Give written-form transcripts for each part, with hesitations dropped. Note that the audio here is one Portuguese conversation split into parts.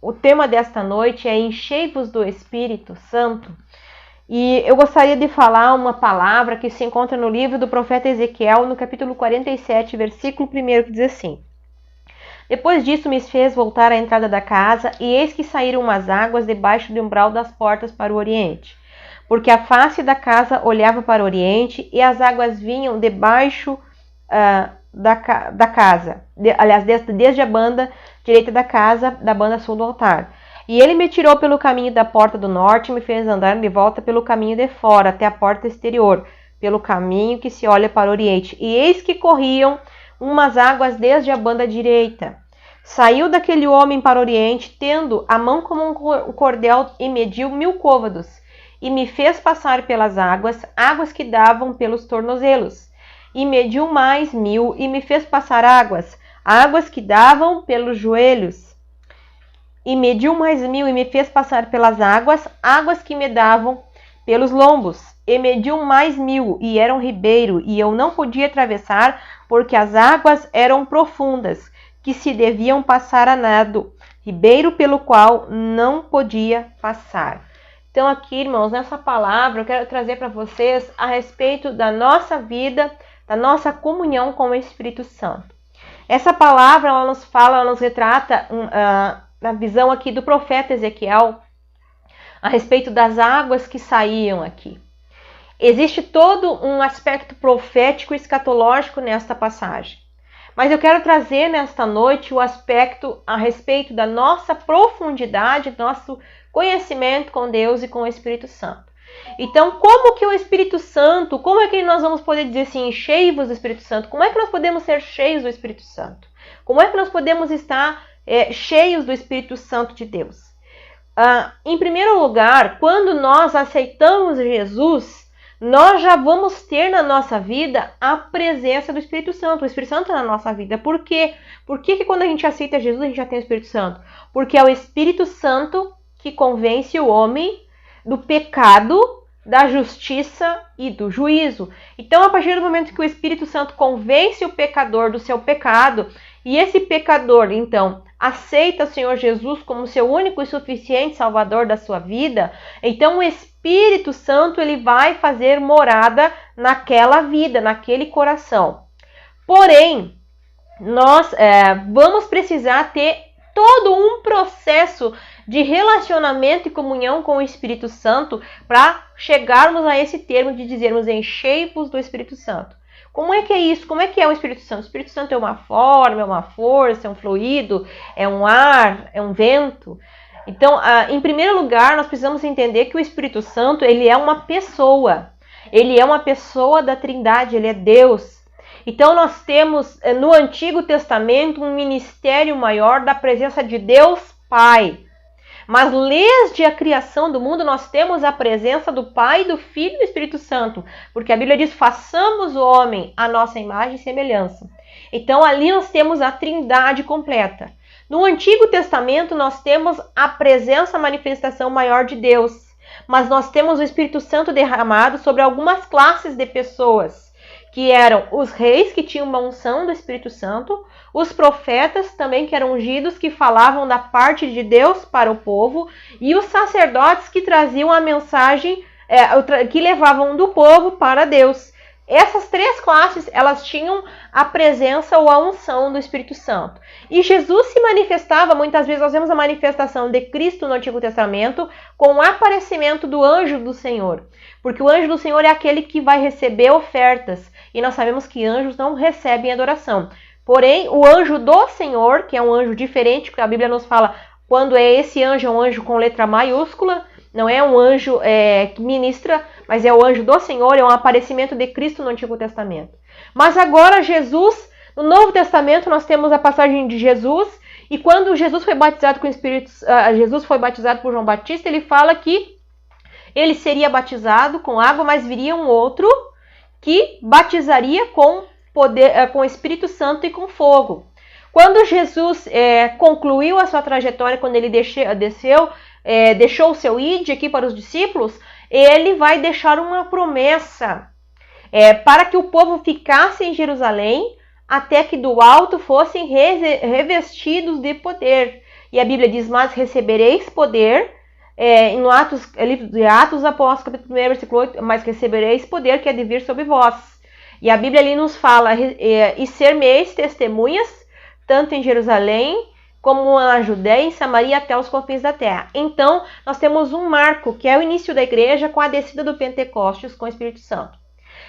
o tema desta noite é Enchei-vos do Espírito Santo. E eu gostaria de falar uma palavra que se encontra no livro do profeta Ezequiel, no capítulo 47, versículo 1, que diz assim: Depois disso me fez voltar à entrada da casa, e eis que saíram umas águas debaixo do umbral das portas para o oriente. Porque a face da casa olhava para o oriente, e as águas vinham debaixo da casa, desde a banda direita da casa, da banda sul do altar. E ele me tirou pelo caminho da porta do norte e me fez andar de volta pelo caminho de fora, até a porta exterior, pelo caminho que se olha para o oriente. E eis que corriam umas águas desde a banda direita. Saiu daquele homem para o oriente, tendo a mão como um cordel, e mediu 1000 côvados, e me fez passar pelas águas, águas que davam pelos tornozelos. E mediu mais 1000, e me fez passar águas, águas que davam pelos joelhos. E mediu mais 1000, e me fez passar pelas águas, águas que me davam pelos lombos. E mediu mais 1000, e era um ribeiro, e eu não podia atravessar, porque as águas eram profundas, que se deviam passar a nado, ribeiro pelo qual não podia passar. Então aqui, irmãos, nessa palavra eu quero trazer para vocês a respeito da nossa vida, da nossa comunhão com o Espírito Santo. Essa palavra, ela nos fala, ela nos retrata na visão aqui do profeta Ezequiel, a respeito das águas que saíam aqui. Existe todo um aspecto profético e escatológico nesta passagem. Mas eu quero trazer nesta noite o aspecto a respeito da nossa profundidade, nosso conhecimento com Deus e com o Espírito Santo. Então, como que o Espírito Santo, como é que nós vamos poder dizer assim, enchei-vos do Espírito Santo? Como é que nós podemos ser cheios do Espírito Santo? Como é que nós podemos estar cheios do Espírito Santo de Deus? Em primeiro lugar, quando nós aceitamos Jesus, nós já vamos ter na nossa vida a presença do Espírito Santo. O Espírito Santo na nossa vida. Por quê? Por que quando a gente aceita Jesus, a gente já tem o Espírito Santo? Porque é o Espírito Santo que convence o homem do pecado, da justiça e do juízo. Então, a partir do momento que o Espírito Santo convence o pecador do seu pecado, e esse pecador, então, aceita o Senhor Jesus como seu único e suficiente Salvador da sua vida, então o Espírito Santo ele vai fazer morada naquela vida, naquele coração. Porém, nós vamos precisar ter todo um processo de relacionamento e comunhão com o Espírito Santo para chegarmos a esse termo de dizermos enchei-vos do Espírito Santo. Como é que é isso? Como é que é o Espírito Santo? O Espírito Santo é uma forma, é uma força, é um fluido, é um ar, é um vento. Então, em primeiro lugar, nós precisamos entender que o Espírito Santo ele é uma pessoa. Ele é uma pessoa da Trindade, ele é Deus. Então, nós temos no Antigo Testamento um ministério maior da presença de Deus Pai. Mas desde a criação do mundo nós temos a presença do Pai, do Filho e do Espírito Santo. Porque a Bíblia diz, façamos o homem à nossa imagem e semelhança. Então ali nós temos a Trindade completa. No Antigo Testamento nós temos a presença, a manifestação maior de Deus. Mas nós temos o Espírito Santo derramado sobre algumas classes de pessoas. Que eram os reis que tinham uma unção do Espírito Santo, os profetas também que eram ungidos, que falavam da parte de Deus para o povo, e os sacerdotes que traziam a mensagem, que levavam do povo para Deus. Essas três classes, elas tinham a presença ou a unção do Espírito Santo. E Jesus se manifestava, muitas vezes nós vemos a manifestação de Cristo no Antigo Testamento com o aparecimento do anjo do Senhor. Porque o anjo do Senhor é aquele que vai receber ofertas. E nós sabemos que anjos não recebem adoração. Porém, o anjo do Senhor, que é um anjo diferente, porque a Bíblia nos fala quando esse anjo é um anjo com letra maiúscula, não é um anjo que ministra, mas é o anjo do Senhor, é um aparecimento de Cristo no Antigo Testamento. Mas agora Jesus, no Novo Testamento, nós temos a passagem de Jesus, e quando Jesus foi batizado com o Espírito, Jesus foi batizado por João Batista, ele fala que ele seria batizado com água, mas viria um outro que batizaria com poder, com o Espírito Santo e com fogo. Quando Jesus concluiu a sua trajetória, quando ele deixou o seu id aqui para os discípulos, ele vai deixar uma promessa para que o povo ficasse em Jerusalém até que do alto fossem revestidos de poder. E a Bíblia diz, mas recebereis poder, livro de Atos Apóstolos, capítulo 1, versículo 8, mas recebereis poder que é de vir sobre vós. E a Bíblia ali nos fala, e ser-me-eis testemunhas, tanto em Jerusalém, como na Judéia, em Samaria, até os confins da terra. Então, nós temos um marco, que é o início da igreja, com a descida do Pentecostes com o Espírito Santo.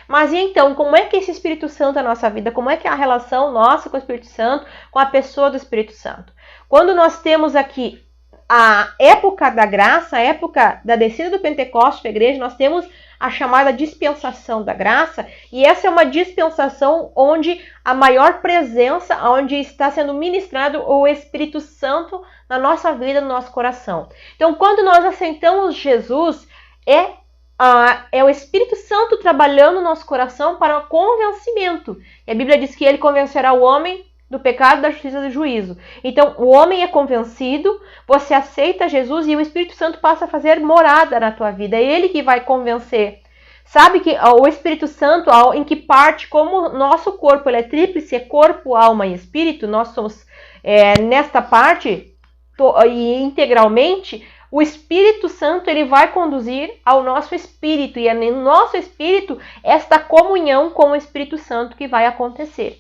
Mas e então, como é que esse Espírito Santo é a nossa vida? Como é que é a relação nossa com o Espírito Santo, com a pessoa do Espírito Santo? Quando nós temos aqui a época da graça, a época da descida do Pentecostes para a igreja, nós temos a chamada dispensação da graça, e essa é uma dispensação onde a maior presença, onde está sendo ministrado o Espírito Santo na nossa vida, no nosso coração. Então, quando nós aceitamos Jesus, é o Espírito Santo trabalhando no nosso coração para o convencimento. E a Bíblia diz que ele convencerá o homem do pecado, da justiça e do juízo. Então, o homem é convencido, você aceita Jesus e o Espírito Santo passa a fazer morada na tua vida. É ele que vai convencer. Sabe que o Espírito Santo, em que parte, como nosso corpo ele é tríplice, é corpo, alma e espírito, nós somos nesta parte, e integralmente, o Espírito Santo ele vai conduzir ao nosso espírito. E é no nosso espírito esta comunhão com o Espírito Santo que vai acontecer.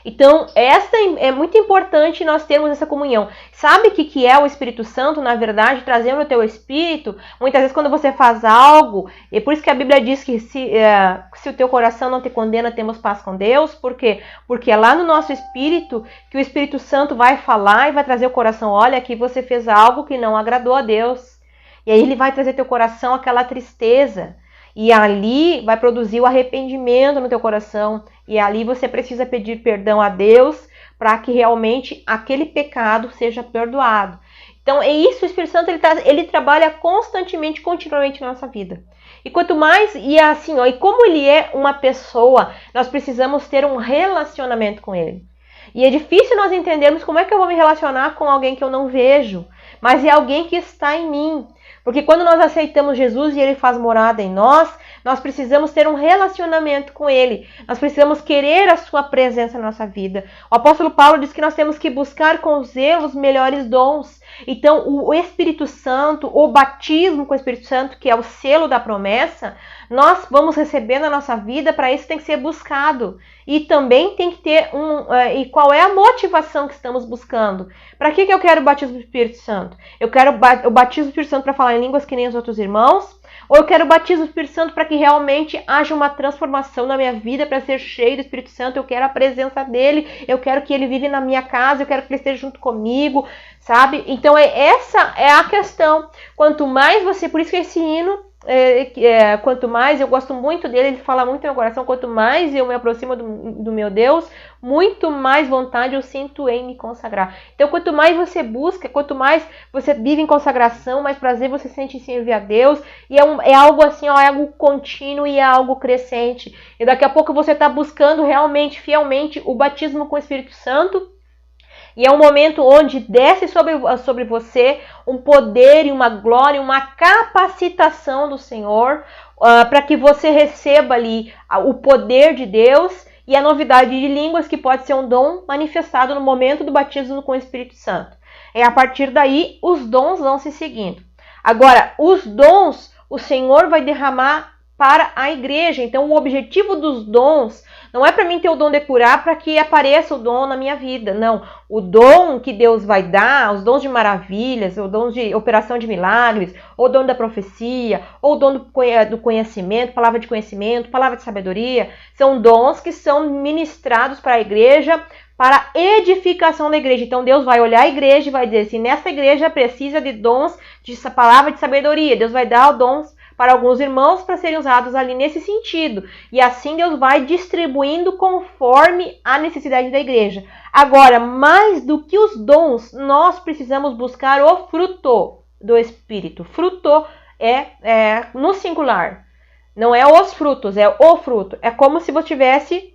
Então, esta é muito importante nós termos essa comunhão. Sabe o que é o Espírito Santo, na verdade, trazendo o teu espírito? Muitas vezes quando você faz algo, e por isso que a Bíblia diz que se o teu coração não te condena, temos paz com Deus. Por quê? Porque é lá no nosso espírito que o Espírito Santo vai falar e vai trazer o coração. Olha, aqui você fez algo que não agradou a Deus. E aí ele vai trazer teu coração aquela tristeza. E ali vai produzir o arrependimento no teu coração. E ali você precisa pedir perdão a Deus para que realmente aquele pecado seja perdoado. Então é isso, o Espírito Santo ele trabalha constantemente, continuamente na nossa vida. E quanto mais, e como ele é uma pessoa, nós precisamos ter um relacionamento com ele. E é difícil nós entendermos como é que eu vou me relacionar com alguém que eu não vejo, mas é alguém que está em mim. Porque quando nós aceitamos Jesus e ele faz morada em nós, nós precisamos ter um relacionamento com ele. Nós precisamos querer a sua presença na nossa vida. O apóstolo Paulo diz que nós temos que buscar com zelo os melhores dons. Então, o Espírito Santo, o batismo com o Espírito Santo, que é o selo da promessa, nós vamos receber na nossa vida, para isso tem que ser buscado. E também tem que ter e qual é a motivação que estamos buscando? Para que eu quero o batismo do Espírito Santo? Eu quero o batismo do Espírito Santo para falar em línguas que nem os outros irmãos? Ou eu quero o batismo do Espírito Santo para que realmente haja uma transformação na minha vida, para ser cheio do Espírito Santo? Eu quero a presença dele, eu quero que ele vive na minha casa, eu quero que ele esteja junto comigo, sabe? Então essa é a questão. Quanto mais você, por isso que esse hino, quanto mais, eu gosto muito dele, ele fala muito no meu coração, quanto mais eu me aproximo do meu Deus, muito mais vontade eu sinto em me consagrar. Então, quanto mais você busca, quanto mais você vive em consagração, mais prazer você sente em servir a Deus, e é algo assim, é algo contínuo e é algo crescente. E daqui a pouco você está buscando realmente, fielmente, o batismo com o Espírito Santo, e é um momento onde desce sobre você um poder e uma glória, uma capacitação do Senhor, para que você receba ali o poder de Deus e a novidade de línguas, que pode ser um dom manifestado no momento do batismo com o Espírito Santo. E a partir daí, os dons vão se seguindo. Agora, os dons, o Senhor vai derramar para a igreja. Então, o objetivo dos dons não é para mim ter o dom de curar para que apareça o dom na minha vida. Não. O dom que Deus vai dar, os dons de maravilhas, o dom de operação de milagres, ou o dom da profecia, ou o dom do conhecimento, palavra de conhecimento, palavra de sabedoria, são dons que são ministrados para a igreja, para a edificação da igreja. Então Deus vai olhar a igreja e vai dizer assim, nessa igreja precisa de dons de palavra de sabedoria. Deus vai dar dons para alguns irmãos para serem usados ali nesse sentido. E assim Deus vai distribuindo conforme a necessidade da igreja. Agora, mais do que os dons, nós precisamos buscar o fruto do Espírito. Fruto é no singular. Não é os frutos, é o fruto. É como se você tivesse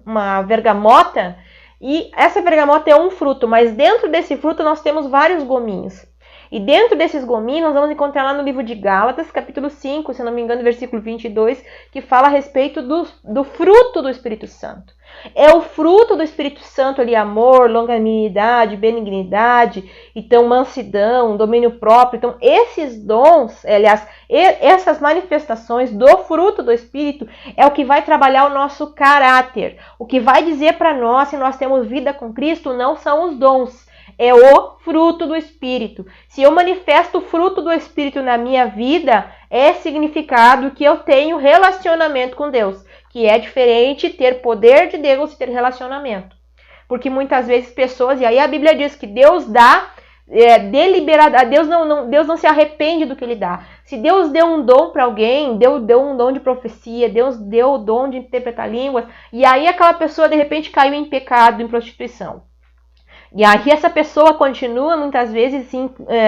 uma bergamota e essa bergamota é um fruto, mas dentro desse fruto nós temos vários gominhos. E dentro desses gominhos, nós vamos encontrar lá no livro de Gálatas, capítulo 5, se não me engano, versículo 22, que fala a respeito do fruto do Espírito Santo. É o fruto do Espírito Santo ali, amor, longanimidade, benignidade, então mansidão, domínio próprio. Então esses dons, aliás, essas manifestações do fruto do Espírito é o que vai trabalhar o nosso caráter. O que vai dizer para nós se nós temos vida com Cristo não são os dons, é o fruto do Espírito. Se eu manifesto o fruto do Espírito na minha vida, é significado que eu tenho relacionamento com Deus, que é diferente ter poder de Deus e ter relacionamento. Porque muitas vezes pessoas, e aí a Bíblia diz que Deus dá deliberada, Deus não se arrepende do que ele dá. Se Deus deu um dom para alguém, deu um dom de profecia, Deus deu o dom de interpretar línguas, e aí aquela pessoa de repente caiu em pecado, em prostituição. E aí essa pessoa continua muitas vezes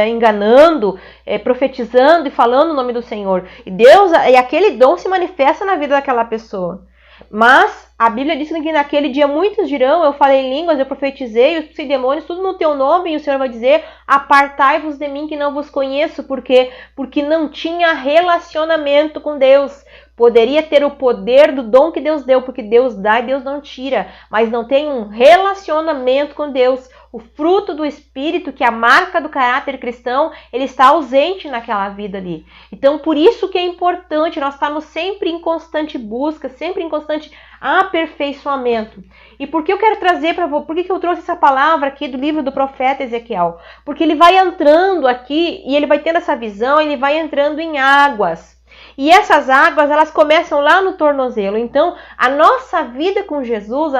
enganando, profetizando e falando o nome do Senhor. E aquele dom se manifesta na vida daquela pessoa. Mas a Bíblia diz que naquele dia muitos dirão, eu falei em línguas, eu profetizei, eu expulsei demônios, tudo no teu nome, e o Senhor vai dizer, apartai-vos de mim que não vos conheço, porque não tinha relacionamento com Deus. Poderia ter o poder do dom que Deus deu, porque Deus dá e Deus não tira, mas não tem um relacionamento com Deus. O fruto do Espírito, que é a marca do caráter cristão, ele está ausente naquela vida ali. Então, por isso que é importante nós estarmos sempre em constante busca, sempre em constante aperfeiçoamento. E por que eu quero trazer para você, por que eu trouxe essa palavra aqui do livro do profeta Ezequiel? Porque ele vai entrando aqui e ele vai tendo essa visão, ele vai entrando em águas. E essas águas, elas começam lá no tornozelo. Então, a nossa vida com Jesus,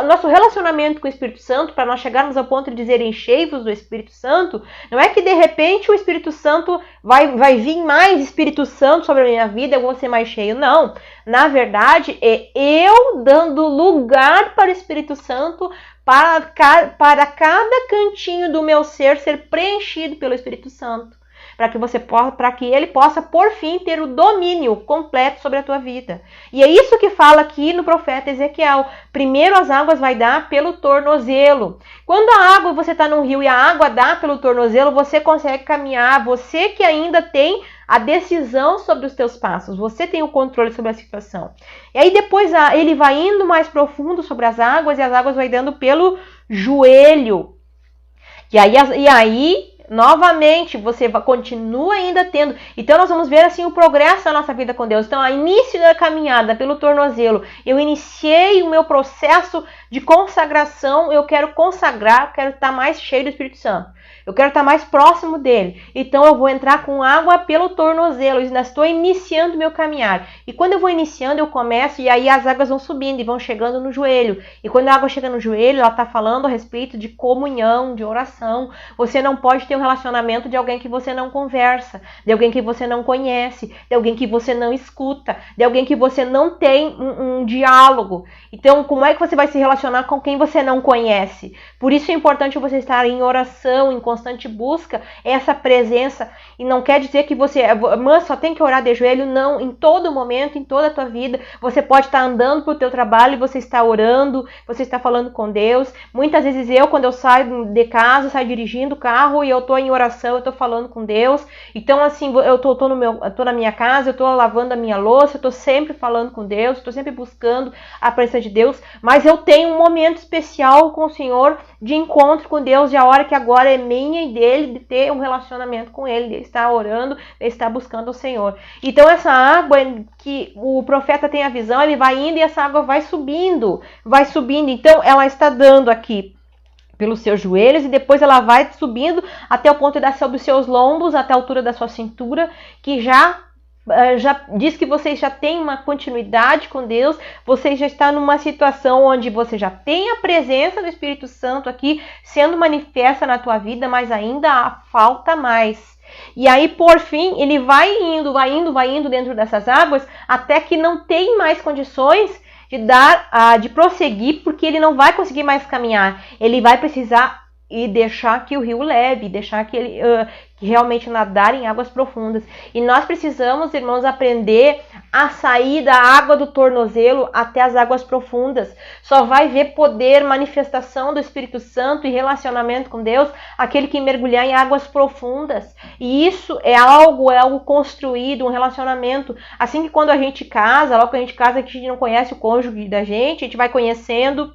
nosso relacionamento com o Espírito Santo, para nós chegarmos ao ponto de dizer enchei-vos do Espírito Santo, não é que de repente o Espírito Santo vai vir mais Espírito Santo sobre a minha vida, eu vou ser mais cheio. Não. Na verdade, é eu dando lugar para o Espírito Santo, para cada cantinho do meu ser preenchido pelo Espírito Santo. Para que ele possa, por fim, ter o domínio completo sobre a tua vida. E é isso que fala aqui no profeta Ezequiel. Primeiro as águas vai dar pelo tornozelo. Quando a água, você está num rio e a água dá pelo tornozelo, você consegue caminhar. Você que ainda tem a decisão sobre os teus passos. Você tem o controle sobre a situação. E aí depois ele vai indo mais profundo sobre as águas e as águas vai dando pelo joelho. E aí novamente, você continua ainda tendo. Então, nós vamos ver assim o progresso da nossa vida com Deus. Então, a início da caminhada pelo tornozelo, eu iniciei o meu processo de consagração. Eu quero consagrar, quero estar mais cheio do Espírito Santo. Eu quero estar mais próximo dele. Então, eu vou entrar com água pelo tornozelo. Eu ainda estou iniciando o meu caminhar. E quando eu vou iniciando, eu começo e aí as águas vão subindo e vão chegando no joelho. E quando a água chega no joelho, ela está falando a respeito de comunhão, de oração. Você não pode ter um relacionamento de alguém que você não conversa, de alguém que você não conhece, de alguém que você não escuta, de alguém que você não tem um diálogo. Então, como é que você vai se relacionar com quem você não conhece? Por isso é importante você estar em oração, em constante busca, essa presença. E não quer dizer que você, mas só tem que orar de joelho, não. Em todo momento, em toda a tua vida, você pode estar andando para o teu trabalho e você está orando, você está falando com Deus. Muitas vezes quando eu saio de casa, saio dirigindo o carro e eu estou em oração, eu estou falando com Deus. Então, assim, eu estou na minha casa, eu estou lavando a minha louça, eu estou sempre falando com Deus, estou sempre buscando a presença de Deus, mas eu tenho um momento especial com o Senhor de encontro com Deus, e a hora que agora é minha e dele, de ter um relacionamento com ele, de estar orando, de estar buscando o Senhor. Então, essa água que o profeta tem a visão, ele vai indo e essa água vai subindo. Então, ela está dando aqui pelos seus joelhos e depois ela vai subindo até o ponto de dar sobre os seus lombos, até a altura da sua cintura, que já diz que você já tem uma continuidade com Deus, você já está numa situação onde você já tem a presença do Espírito Santo aqui sendo manifesta na tua vida, mas ainda falta mais. E aí, por fim, ele vai indo dentro dessas águas até que não tem mais condições de prosseguir, porque ele não vai conseguir mais caminhar. Ele vai precisar e deixar que o rio leve, deixar que ele que realmente nadar em águas profundas. E nós precisamos, irmãos, aprender a sair da água do tornozelo até as águas profundas. Só vai ver poder, manifestação do Espírito Santo e relacionamento com Deus aquele que mergulhar em águas profundas. E isso é algo construído, um relacionamento. Assim que quando a gente casa, logo que a gente casa, que a gente não conhece o cônjuge da gente, a gente vai conhecendo.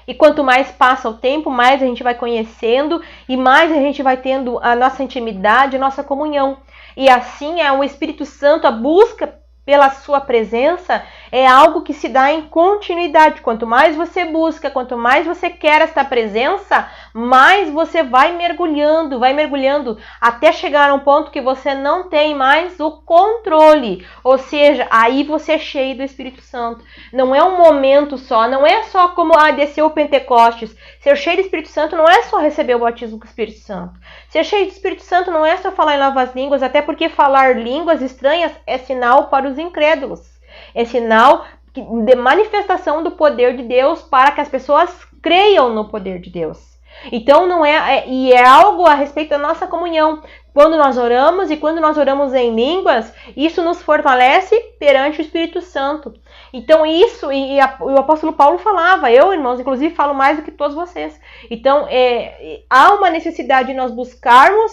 E quanto mais passa o tempo, mais a gente vai conhecendo e mais a gente vai tendo a nossa intimidade, a nossa comunhão. E assim o Espírito Santo, a busca pela sua presença é algo que se dá em continuidade. Quanto mais você busca, quanto mais você quer esta presença, mais você vai mergulhando até chegar a um ponto que você não tem mais o controle. Ou seja, aí você é cheio do Espírito Santo. Não é um momento só, não é só como desceu o Pentecostes. Ser cheio do Espírito Santo não é só receber o batismo com o Espírito Santo. Ser cheio do Espírito Santo não é só falar em novas línguas, até porque falar línguas estranhas é sinal para os incrédulos. É sinal de manifestação do poder de Deus para que as pessoas creiam no poder de Deus. Então não é algo a respeito da nossa comunhão. Quando nós oramos e quando nós oramos em línguas, isso nos fortalece perante o Espírito Santo. Então isso, o apóstolo Paulo falava, eu, irmãos, inclusive falo mais do que todos vocês. Então há uma necessidade de nós buscarmos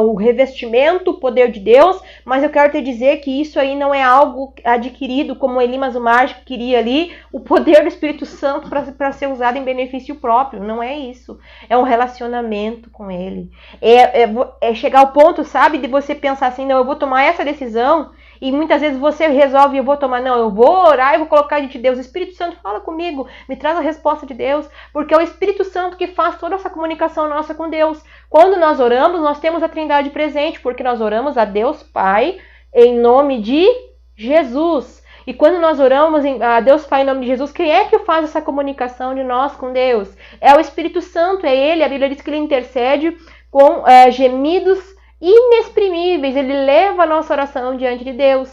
o revestimento, o poder de Deus, mas eu quero te dizer que isso aí não é algo adquirido como Elimas o mágico queria ali, o poder do Espírito Santo para ser usado em benefício próprio. Não é isso. É um relacionamento com ele. É chegar ao ponto, sabe, de você pensar assim, não, eu vou tomar essa decisão. E muitas vezes você resolve, eu vou tomar, não, eu vou orar e vou colocar diante de Deus. O Espírito Santo fala comigo, me traz a resposta de Deus, porque é o Espírito Santo que faz toda essa comunicação nossa com Deus. Quando nós oramos, nós temos a Trindade presente, porque nós oramos a Deus Pai em nome de Jesus. E quando nós oramos a Deus Pai em nome de Jesus, quem é que faz essa comunicação de nós com Deus? É o Espírito Santo, é Ele. A Bíblia diz que Ele intercede com gemidos inexprimíveis, ele leva a nossa oração diante de Deus.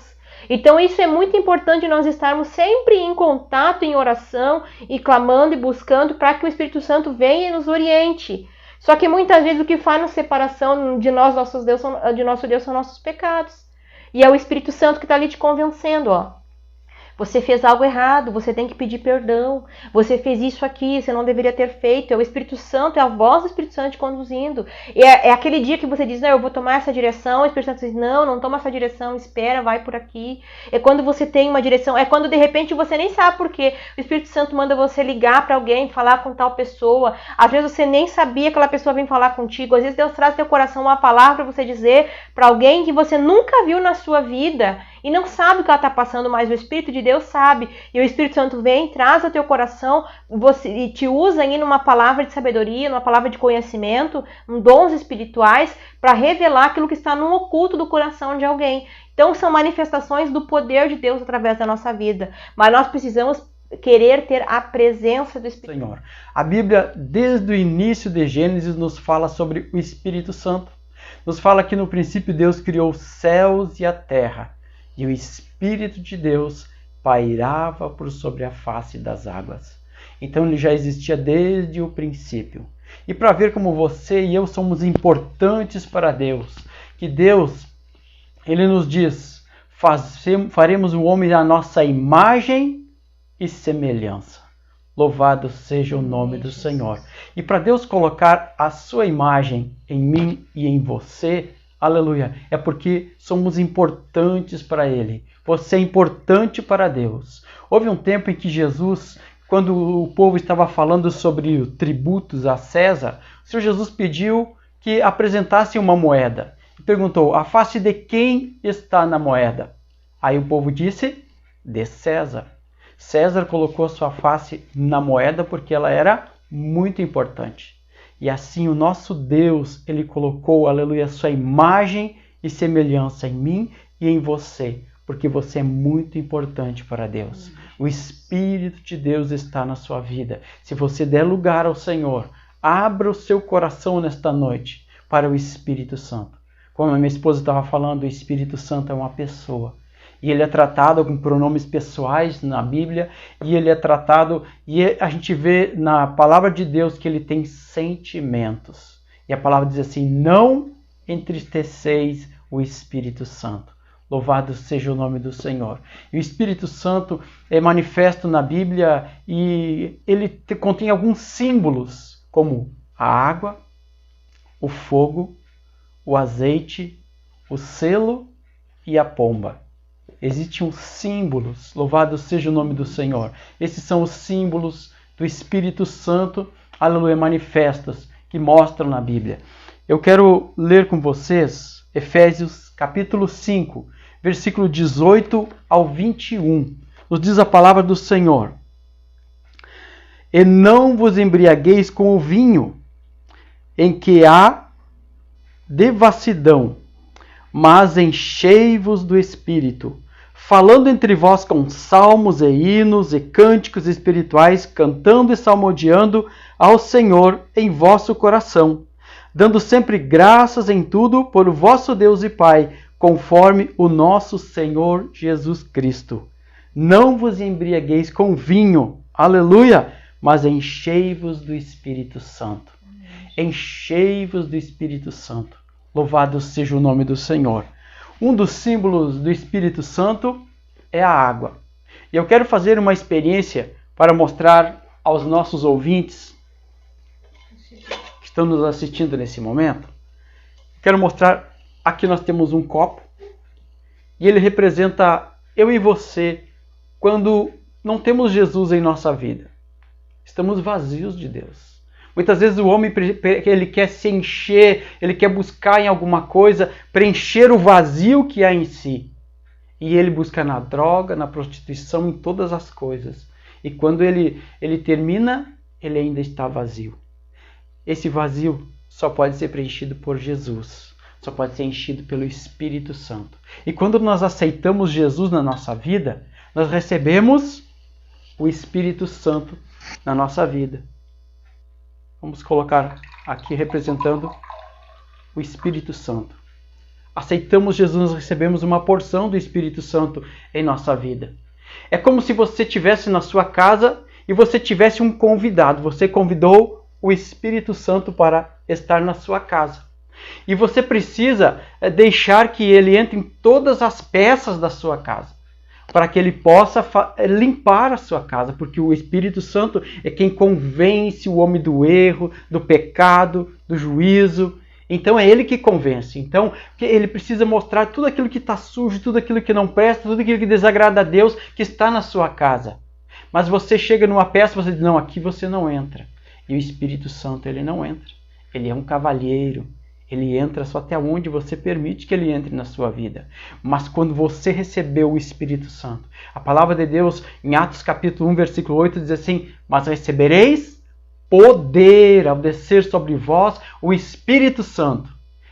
Então isso é muito importante, nós estarmos sempre em contato, em oração, e clamando e buscando para que o Espírito Santo venha e nos oriente. Só que muitas vezes o que faz na separação de nós, de nosso Deus, são nossos pecados. E é o Espírito Santo que está ali te convencendo, Você fez algo errado, você tem que pedir perdão. Você fez isso aqui, você não deveria ter feito. É o Espírito Santo, é a voz do Espírito Santo te conduzindo. É aquele dia que você diz, não, eu vou tomar essa direção. O Espírito Santo diz, não toma essa direção, espera, vai por aqui. É quando você tem uma direção, é quando de repente você nem sabe por quê. O Espírito Santo manda você ligar para alguém, falar com tal pessoa. Às vezes você nem sabia que aquela pessoa vem falar contigo. Às vezes Deus traz no teu coração uma palavra para você dizer para alguém que você nunca viu na sua vida. E não sabe o que ela está passando, mas o Espírito de Deus sabe. E o Espírito Santo vem, traz ao teu coração e te usa aí numa palavra de sabedoria, numa palavra de conhecimento, dons espirituais, para revelar aquilo que está no oculto do coração de alguém. Então são manifestações do poder de Deus através da nossa vida. Mas nós precisamos querer ter a presença do Espírito. Senhor, a Bíblia, desde o início de Gênesis, nos fala sobre o Espírito Santo. Nos fala que no princípio Deus criou os céus e a terra. E o Espírito de Deus pairava por sobre a face das águas. Então ele já existia desde o princípio. E para ver como você e eu somos importantes para Deus, que Deus, Ele nos diz, faremos o homem à nossa imagem e semelhança. Louvado seja o nome do Senhor. E para Deus colocar a sua imagem em mim e em você, aleluia, é porque somos importantes para Ele. Você é importante para Deus. Houve um tempo em que Jesus, quando o povo estava falando sobre tributos a César, o Senhor Jesus pediu que apresentasse uma moeda. E perguntou, a face de quem está na moeda? Aí o povo disse, de César. César colocou sua face na moeda porque ela era muito importante. E assim o nosso Deus, Ele colocou, aleluia, sua imagem e semelhança em mim e em você, porque você é muito importante para Deus. O Espírito de Deus está na sua vida. Se você der lugar ao Senhor, abra o seu coração nesta noite para o Espírito Santo. Como a minha esposa estava falando, o Espírito Santo é uma pessoa. E ele é tratado com pronomes pessoais na Bíblia, e ele é tratado, e a gente vê na palavra de Deus que ele tem sentimentos. E a palavra diz assim: não entristeceis o Espírito Santo. Louvado seja o nome do Senhor. E o Espírito Santo é manifesto na Bíblia e ele contém alguns símbolos, como a água, o fogo, o azeite, o selo e a pomba. Existem os símbolos, louvado seja o nome do Senhor. Esses são os símbolos do Espírito Santo, aleluia, manifestos, que mostram na Bíblia. Eu quero ler com vocês Efésios capítulo 5, versículo 18 ao 21. Nos diz a palavra do Senhor: e não vos embriagueis com o vinho, em que há devassidão, mas enchei-vos do Espírito, falando entre vós com salmos e hinos e cânticos espirituais, cantando e salmodiando ao Senhor em vosso coração, dando sempre graças em tudo por o vosso Deus e Pai, conforme o nosso Senhor Jesus Cristo. Não vos embriagueis com vinho, aleluia, mas enchei-vos do Espírito Santo. Enchei-vos do Espírito Santo. Louvado seja o nome do Senhor. Um dos símbolos do Espírito Santo é a água. E eu quero fazer uma experiência para mostrar aos nossos ouvintes que estão nos assistindo nesse momento. Quero mostrar, aqui nós temos um copo e ele representa eu e você quando não temos Jesus em nossa vida. Estamos vazios de Deus. Muitas vezes o homem ele quer se encher, ele quer buscar em alguma coisa, preencher o vazio que há em si. E ele busca na droga, na prostituição, em todas as coisas. E quando ele termina, ele ainda está vazio. Esse vazio só pode ser preenchido por Jesus. Só pode ser enchido pelo Espírito Santo. E quando nós aceitamos Jesus na nossa vida, nós recebemos o Espírito Santo na nossa vida. Vamos colocar aqui representando o Espírito Santo. Aceitamos Jesus, nós recebemos uma porção do Espírito Santo em nossa vida. É como se você estivesse na sua casa e você tivesse um convidado. Você convidou o Espírito Santo para estar na sua casa. E você precisa deixar que ele entre em todas as peças da sua casa, para que ele possa limpar a sua casa, porque o Espírito Santo é quem convence o homem do erro, do pecado, do juízo. Então é ele que convence. Então ele precisa mostrar tudo aquilo que está sujo, tudo aquilo que não presta, tudo aquilo que desagrada a Deus que está na sua casa. Mas você chega numa peça e você diz: não, aqui você não entra. E o Espírito Santo, ele não entra. Ele é um cavalheiro. Ele entra só até onde você permite que ele entre na sua vida. Mas quando você recebeu o Espírito Santo, a palavra de Deus em Atos capítulo 1, versículo 8 diz assim: mas recebereis poder ao descer sobre vós o Espírito Santo.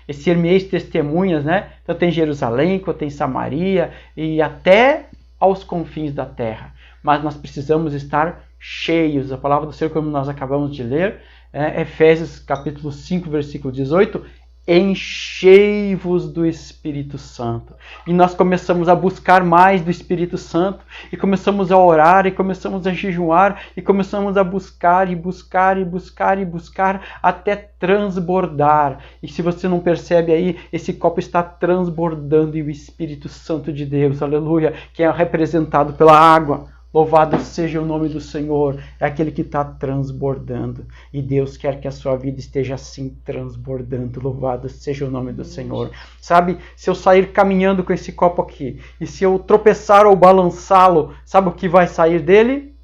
E ser-me-eis testemunhas, né? Então tem Jerusalém, tem Samaria e até aos confins da terra. Mas nós precisamos estar cheios. A palavra do Senhor, como nós acabamos de ler, Efésios capítulo 5, versículo 18, enchei-vos do Espírito Santo. E nós começamos a buscar mais do Espírito Santo, e começamos a orar, e começamos a jejuar, e começamos a buscar, e buscar, e buscar, e buscar, até transbordar. E se você não percebe aí, esse copo está transbordando, e o Espírito Santo de Deus, aleluia, que é representado pela água. Louvado seja o nome do Senhor, é aquele que está transbordando. E Deus quer que a sua vida esteja assim transbordando. Louvado seja o nome do Senhor. Sabe, se eu sair caminhando com esse copo aqui, e se eu tropeçar ou balançá-lo, sabe o que vai sair dele?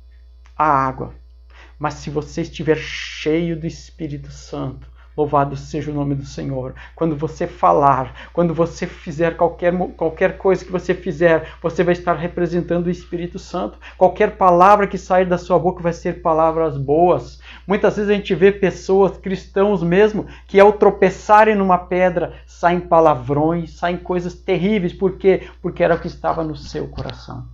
A água. Mas se você estiver cheio do Espírito Santo, louvado seja o nome do Senhor. Quando você falar, quando você fizer qualquer coisa que você fizer, você vai estar representando o Espírito Santo. Qualquer palavra que sair da sua boca vai ser palavras boas. Muitas vezes a gente vê pessoas, cristãos mesmo, que ao tropeçarem numa pedra, saem palavrões, saem coisas terríveis. Por quê? Porque era o que estava no seu coração.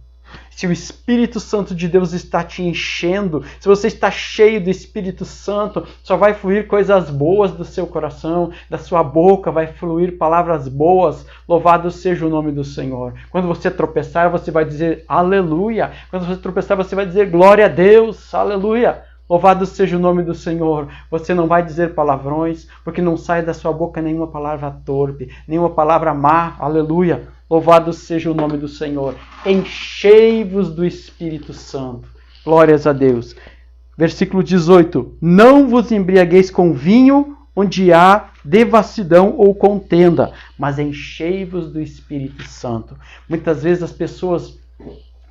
Se o Espírito Santo de Deus está te enchendo, se você está cheio do Espírito Santo, só vai fluir coisas boas do seu coração, da sua boca vai fluir palavras boas. Louvado seja o nome do Senhor. Quando você tropeçar, você vai dizer aleluia. Quando você tropeçar, você vai dizer glória a Deus, aleluia. Louvado seja o nome do Senhor. Você não vai dizer palavrões, porque não sai da sua boca nenhuma palavra torpe, nenhuma palavra má, aleluia. Louvado seja o nome do Senhor. Enchei-vos do Espírito Santo. Glórias a Deus. Versículo 18. Não vos embriagueis com vinho, onde há devassidão ou contenda, mas enchei-vos do Espírito Santo. Muitas vezes as pessoas,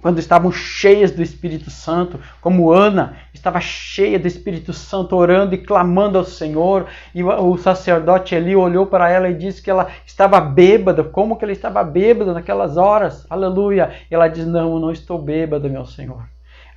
quando estavam cheias do Espírito Santo, como Ana, estava cheia do Espírito Santo, orando e clamando ao Senhor, e o sacerdote ali olhou para ela e disse que ela estava bêbada. Como que ela estava bêbada naquelas horas? Aleluia! E ela diz, não, eu não estou bêbada, meu Senhor.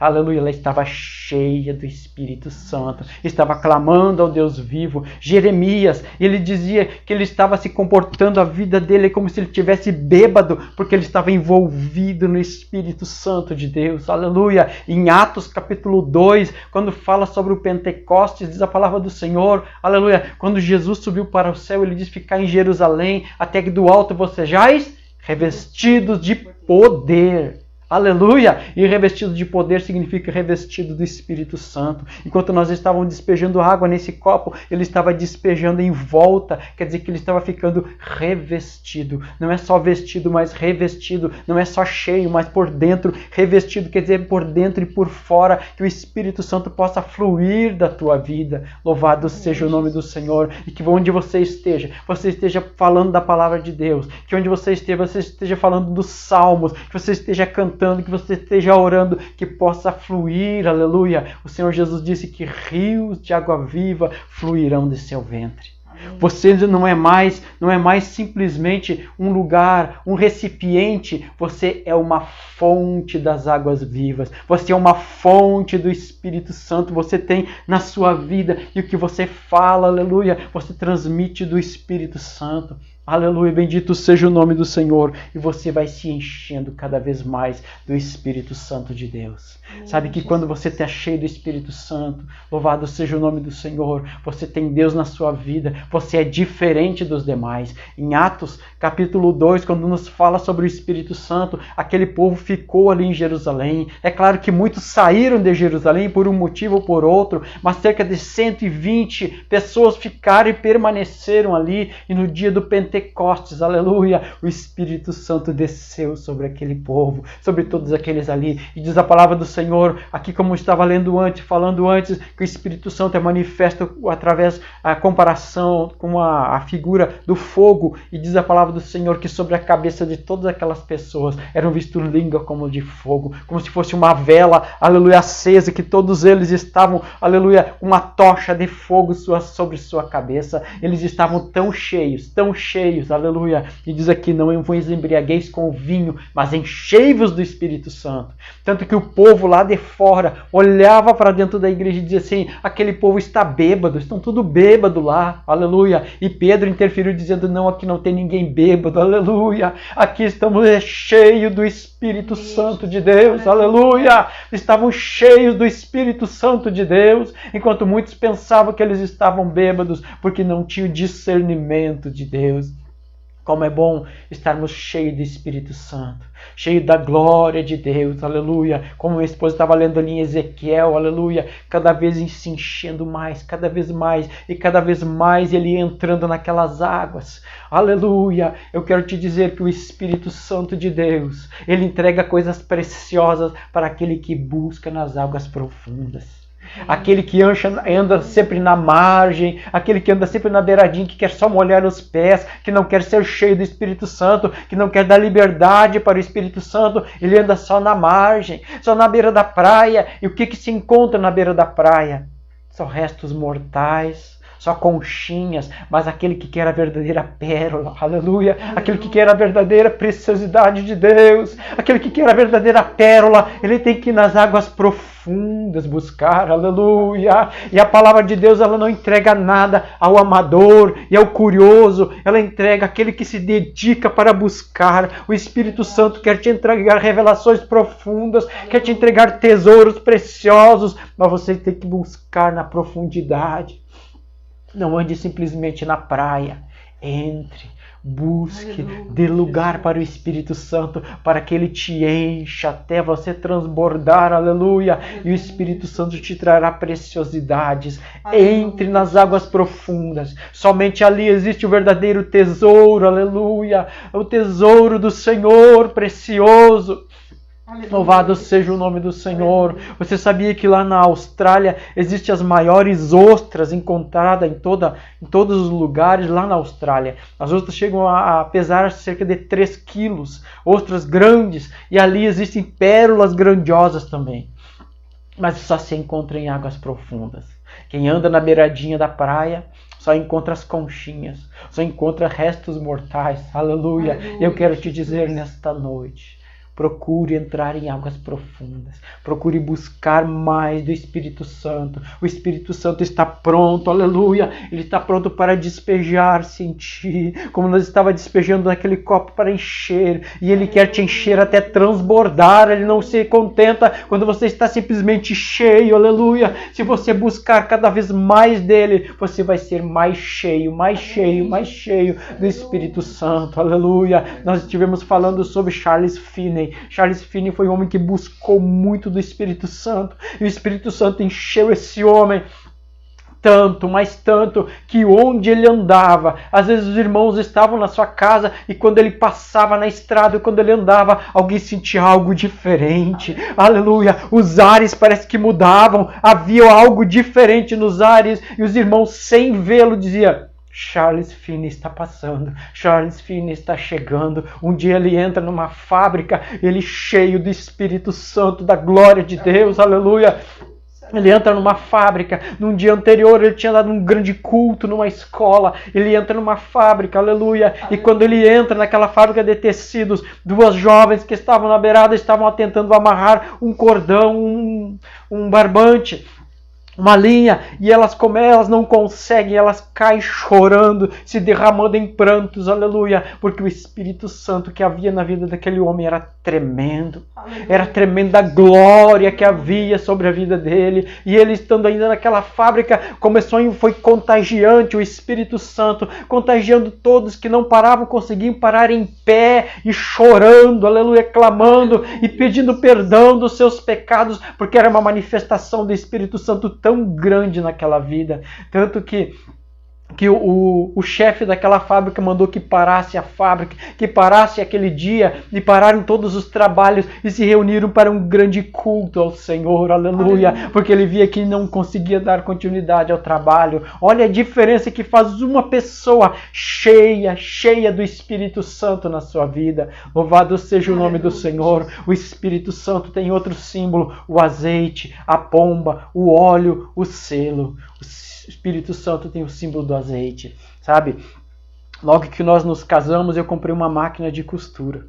Aleluia, ela estava cheia do Espírito Santo, estava clamando ao Deus vivo. Jeremias, ele dizia que ele estava se comportando, a vida dele como se ele estivesse bêbado, porque ele estava envolvido no Espírito Santo de Deus. Aleluia. Em Atos capítulo 2, quando fala sobre o Pentecostes, diz a palavra do Senhor, aleluia, quando Jesus subiu para o céu, ele diz ficar em Jerusalém, até que do alto vos sejais revestidos de poder. Aleluia! E revestido de poder significa revestido do Espírito Santo. Enquanto nós estávamos despejando água nesse copo, ele estava despejando em volta. Quer dizer que ele estava ficando revestido. Não é só vestido, mas revestido. Não é só cheio, mas por dentro. Revestido quer dizer por dentro e por fora. Que o Espírito Santo possa fluir da tua vida. Louvado seja o nome do Senhor. E que onde você esteja falando da palavra de Deus. Que onde você esteja falando dos salmos. Que você esteja cantando, que você esteja orando, que possa fluir, aleluia. O Senhor Jesus disse que rios de água viva fluirão de seu ventre. Você não é mais simplesmente um lugar, um recipiente, você é uma fonte das águas vivas. Você é uma fonte do Espírito Santo, você tem na sua vida, e o que você fala, aleluia, você transmite do Espírito Santo. Aleluia, bendito seja o nome do Senhor. E você vai se enchendo cada vez mais do Espírito Santo de Deus. Sabe que quando você está cheio do Espírito Santo, louvado seja o nome do Senhor, você tem Deus na sua vida, você é diferente dos demais. Em Atos capítulo 2, quando nos fala sobre o Espírito Santo, aquele povo ficou ali em Jerusalém. É claro que muitos saíram de Jerusalém por um motivo ou por outro, mas cerca de 120 pessoas ficaram e permaneceram ali, e no dia do Pentecostes, aleluia, o Espírito Santo desceu sobre aquele povo, sobre todos aqueles ali, e diz a palavra do Senhor, aqui como eu estava lendo antes, falando antes, que o Espírito Santo é manifesto através da comparação com a figura do fogo, e diz a palavra do Senhor que sobre a cabeça de todas aquelas pessoas eram vistos língua como de fogo, como se fosse uma vela, aleluia, acesa, que todos eles estavam, aleluia, uma tocha de fogo sobre sua cabeça. Eles estavam tão cheios, aleluia, e diz aqui, não vos embriagueis com o vinho, mas enchei-vos do Espírito Santo. Tanto que o povo lá de fora olhava para dentro da igreja e dizia assim, aquele povo está bêbado, estão tudo bêbado lá, aleluia. E Pedro interferiu dizendo, não, aqui não tem ninguém bêbado, aleluia. Aqui estamos cheios do Espírito Santo de Deus, aleluia. Estavam cheios do Espírito Santo de Deus, enquanto muitos pensavam que eles estavam bêbados porque não tinham discernimento de Deus. Como é bom estarmos cheios do Espírito Santo, cheios da glória de Deus, aleluia. Como minha esposa estava lendo ali em Ezequiel, aleluia, cada vez se enchendo mais, cada vez mais, e cada vez mais ele entrando naquelas águas, aleluia. Eu quero te dizer que o Espírito Santo de Deus, ele entrega coisas preciosas para aquele que busca nas águas profundas. Aquele que anda sempre na margem, aquele que anda sempre na beiradinha, que quer só molhar os pés, que não quer ser cheio do Espírito Santo, que não quer dar liberdade para o Espírito Santo, ele anda só na margem, só na beira da praia. E o que se encontra na beira da praia? Só restos mortais, só conchinhas, mas aquele que quer a verdadeira pérola, aleluia, aquele que quer a verdadeira preciosidade de Deus, aquele que quer a verdadeira pérola, ele tem que ir nas águas profundas buscar, aleluia. E a palavra de Deus, ela não entrega nada ao amador e ao curioso, ela entrega aquele que se dedica para buscar. O Espírito Santo quer te entregar revelações profundas, quer te entregar tesouros preciosos, mas você tem que buscar na profundidade. Não ande simplesmente na praia, entre. Busque, dê lugar para o Espírito Santo, para que ele te encha até você transbordar, aleluia. E o Espírito Santo te trará preciosidades. Entre nas águas profundas. Somente ali existe o verdadeiro tesouro, aleluia. O tesouro do Senhor precioso. Louvado seja o nome do Senhor. Você sabia que lá na Austrália existem as maiores ostras encontradas em todos os lugares lá na Austrália? As ostras chegam a pesar cerca de 3 quilos, ostras grandes, e ali existem pérolas grandiosas também. Mas só se encontra em águas profundas. Quem anda na beiradinha da praia só encontra as conchinhas, só encontra restos mortais. Aleluia. E eu quero te dizer nesta noite, procure entrar em águas profundas. Procure buscar mais do Espírito Santo. O Espírito Santo está pronto, aleluia. Ele está pronto para despejar-se em ti, como nós estávamos despejando naquele copo para encher. E Ele quer te encher até transbordar. Ele não se contenta quando você está simplesmente cheio, aleluia. Se você buscar cada vez mais dele, você vai ser mais cheio, mais cheio, mais cheio do Espírito Santo, aleluia. Nós estivemos falando sobre Charles Finney. Charles Finney foi um homem que buscou muito do Espírito Santo. E o Espírito Santo encheu esse homem tanto, mas tanto, que onde ele andava, às vezes os irmãos estavam na sua casa e quando ele passava na estrada, quando ele andava, alguém sentia algo diferente. Aleluia! Os ares parece que mudavam, havia algo diferente nos ares e os irmãos, sem vê-lo, diziam: Charles Finney está passando, Charles Finney está chegando. Um dia ele entra numa fábrica, ele cheio do Espírito Santo, da glória de Deus, aleluia. Ele entra numa fábrica, num dia anterior ele tinha dado um grande culto numa escola, ele entra numa fábrica, aleluia, e quando ele entra naquela fábrica de tecidos, 2 jovens que estavam na beirada estavam tentando amarrar um cordão, um barbante, uma linha, e elas não conseguem, elas caem chorando, se derramando em prantos, aleluia, porque o Espírito Santo que havia na vida daquele homem era tremendo, era tremenda a glória que havia sobre a vida dele, e ele estando ainda naquela fábrica, foi contagiante, o Espírito Santo, contagiando todos que não paravam, conseguiam parar em pé, e chorando, aleluia, clamando, e pedindo perdão dos seus pecados, porque era uma manifestação do Espírito Santo tão grande naquela vida, tanto que o chefe daquela fábrica mandou que parasse a fábrica, que parasse aquele dia, e pararam todos os trabalhos e se reuniram para um grande culto ao Senhor, aleluia, porque ele via que não conseguia dar continuidade ao trabalho. Olha a diferença que faz uma pessoa cheia do Espírito Santo na sua vida. Louvado seja o nome do Senhor. O Espírito Santo tem outro símbolo: o azeite, a pomba, o óleo, o selo. O Espírito Santo tem o símbolo do azeite, sabe? Logo que nós nos casamos, eu comprei uma máquina de costura.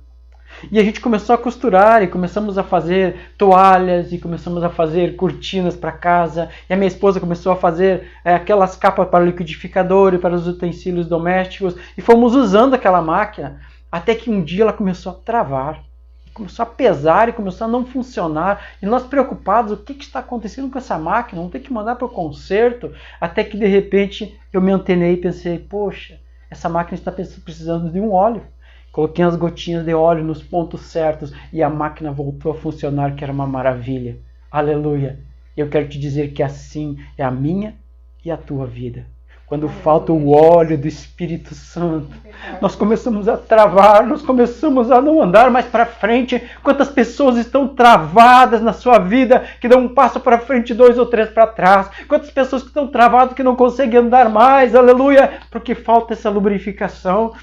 E a gente começou a costurar e começamos a fazer toalhas e começamos a fazer cortinas para casa. E a minha esposa começou a fazer aquelas capas para o liquidificador e para os utensílios domésticos. E fomos usando aquela máquina até que um dia ela começou a travar. Começou a pesar e começou a não funcionar. E nós preocupados, o que está acontecendo com essa máquina? Vamos ter que mandar para o conserto. Até que de repente eu me antenei e pensei: poxa, essa máquina está precisando de um óleo. Coloquei as gotinhas de óleo nos pontos certos e a máquina voltou a funcionar, que era uma maravilha. Aleluia! Eu quero te dizer que assim é a minha e a tua vida. Quando falta o óleo do Espírito Santo, nós começamos a travar, nós começamos a não andar mais para frente. Quantas pessoas estão travadas na sua vida, que dão um passo para frente, 2 ou 3 para trás. Quantas pessoas que estão travadas, que não conseguem andar mais, aleluia, porque falta essa lubrificação.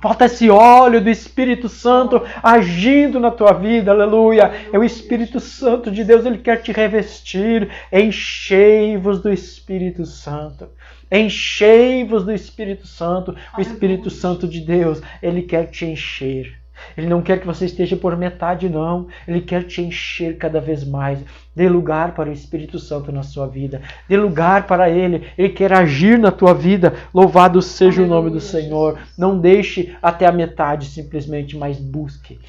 Falta esse óleo do Espírito Santo agindo na tua vida, aleluia. É o Espírito Santo de Deus, ele quer te revestir. Enchei-vos do Espírito Santo. Enchei-vos do Espírito Santo. O Espírito Santo de Deus, ele quer te encher. Ele não quer que você esteja por metade, não. Ele quer te encher cada vez mais. Dê lugar para o Espírito Santo na sua vida. Dê lugar para Ele. Ele quer agir na tua vida. Louvado seja o nome do Senhor. Não deixe até a metade simplesmente, mas busque.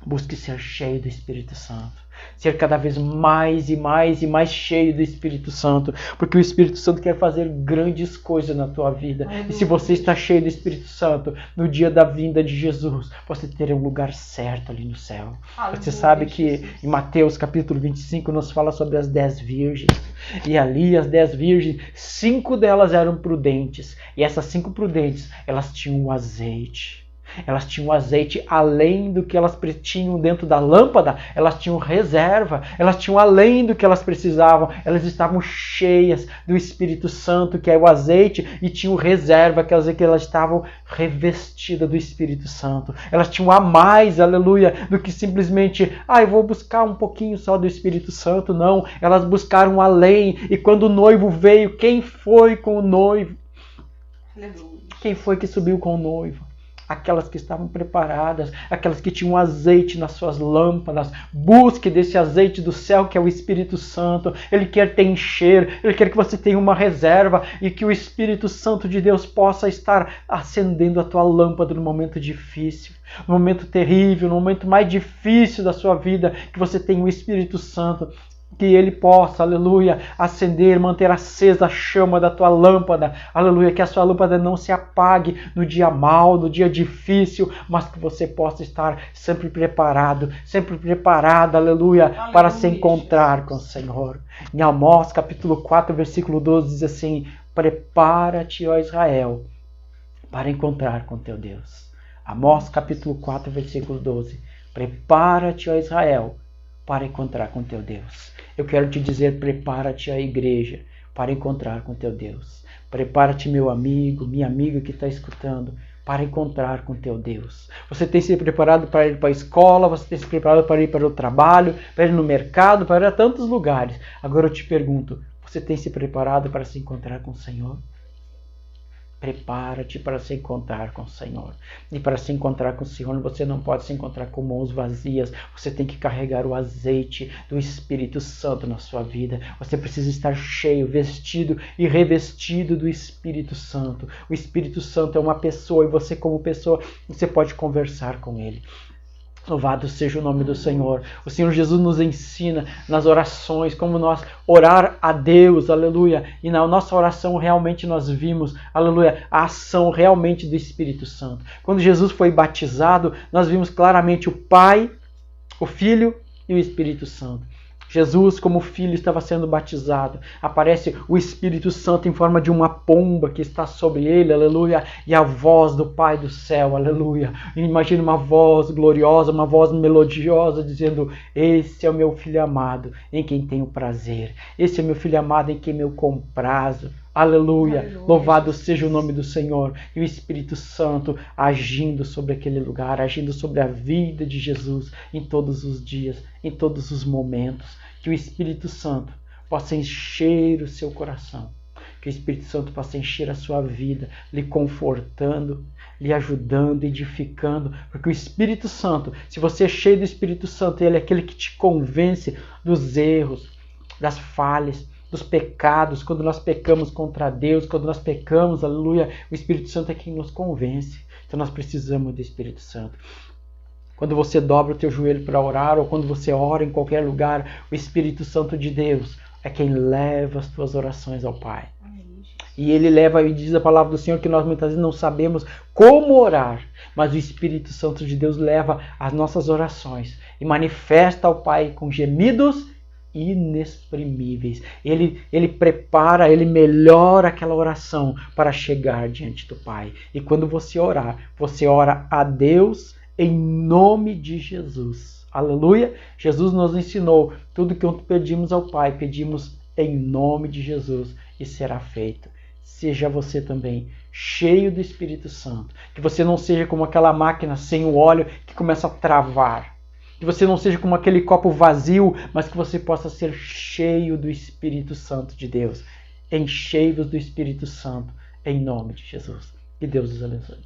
Busque ser cheio do Espírito Santo. Ser cada vez mais e mais e mais cheio do Espírito Santo. Porque o Espírito Santo quer fazer grandes coisas na tua vida. E se você está cheio do Espírito Santo, no dia da vinda de Jesus, você terá um lugar certo ali no céu. Você sabe que em Mateus capítulo 25 nos fala sobre as 10 virgens. E ali as 10 virgens, 5 delas eram prudentes. E essas 5 prudentes, elas tinham o azeite. Elas tinham azeite além do que elas tinham dentro da lâmpada. Elas tinham reserva. Elas tinham além do que elas precisavam. Elas estavam cheias do Espírito Santo, que é o azeite, e tinham reserva, quer dizer que elas estavam revestidas do Espírito Santo. Elas tinham a mais, aleluia, do que simplesmente, eu vou buscar um pouquinho só do Espírito Santo. Não, elas buscaram além. E quando o noivo veio, quem foi com o noivo? Aleluia. Quem foi que subiu com o noivo? Aquelas que estavam preparadas, aquelas que tinham azeite nas suas lâmpadas. Busque desse azeite do céu que é o Espírito Santo. Ele quer te encher, ele quer que você tenha uma reserva e que o Espírito Santo de Deus possa estar acendendo a tua lâmpada no momento difícil, no momento terrível, no momento mais difícil da sua vida, que você tenha o Espírito Santo. Que ele possa, aleluia, acender, manter acesa a chama da tua lâmpada. Aleluia, que a sua lâmpada não se apague no dia mau, no dia difícil, mas que você possa estar sempre preparado, aleluia, para se encontrar com o Senhor. Em Amós, capítulo 4, versículo 12, diz assim: prepara-te, ó Israel, para encontrar com teu Deus. Amós, capítulo 4, versículo 12. Prepara-te, ó Israel, para encontrar com teu Deus. Eu quero te dizer, prepara-te a igreja para encontrar com teu Deus. Prepara-te, meu amigo, minha amiga que está escutando, para encontrar com teu Deus. Você tem se preparado para ir para a escola, você tem se preparado para ir para o trabalho, para ir no mercado, para ir a tantos lugares. Agora eu te pergunto, você tem se preparado para se encontrar com o Senhor? Prepara-te para se encontrar com o Senhor. E para se encontrar com o Senhor, você não pode se encontrar com mãos vazias. Você tem que carregar o azeite do Espírito Santo na sua vida. Você precisa estar cheio, vestido e revestido do Espírito Santo. O Espírito Santo é uma pessoa e você, como pessoa, você pode conversar com ele. Louvado seja o nome do Senhor. O Senhor Jesus nos ensina nas orações como nós orar a Deus, aleluia. E na nossa oração realmente nós vimos, aleluia, a ação realmente do Espírito Santo. Quando Jesus foi batizado, nós vimos claramente o Pai, o Filho e o Espírito Santo. Jesus, como filho, estava sendo batizado. Aparece o Espírito Santo em forma de uma pomba que está sobre ele, aleluia. E a voz do Pai do céu, aleluia. Imagina uma voz gloriosa, uma voz melodiosa, dizendo: esse é o meu filho amado, em quem tenho prazer. Esse é o meu filho amado, em quem eu comprazo. Aleluia. Aleluia. Louvado seja o nome do Senhor. E o Espírito Santo agindo sobre aquele lugar, agindo sobre a vida de Jesus em todos os dias, em todos os momentos. Que o Espírito Santo possa encher o seu coração. Que o Espírito Santo possa encher a sua vida, lhe confortando, lhe ajudando, edificando. Porque o Espírito Santo, se você é cheio do Espírito Santo, ele é aquele que te convence dos erros, das falhas, dos pecados. Quando nós pecamos contra Deus, quando nós pecamos, aleluia, o Espírito Santo é quem nos convence. Então nós precisamos do Espírito Santo. Quando você dobra o teu joelho para orar, ou quando você ora em qualquer lugar, o Espírito Santo de Deus é quem leva as tuas orações ao Pai. E ele leva, e diz a palavra do Senhor, que nós muitas vezes não sabemos como orar, mas o Espírito Santo de Deus leva as nossas orações e manifesta ao Pai com gemidos inexprimíveis. Ele prepara, ele melhora aquela oração para chegar diante do Pai. E quando você orar, você ora a Deus em nome de Jesus. Aleluia! Jesus nos ensinou tudo que pedimos ao Pai, pedimos em nome de Jesus e será feito. Seja você também cheio do Espírito Santo. Que você não seja como aquela máquina sem o óleo que começa a travar. Que você não seja como aquele copo vazio, mas que você possa ser cheio do Espírito Santo de Deus. Enchei-vos do Espírito Santo, em nome de Jesus. Que Deus os abençoe.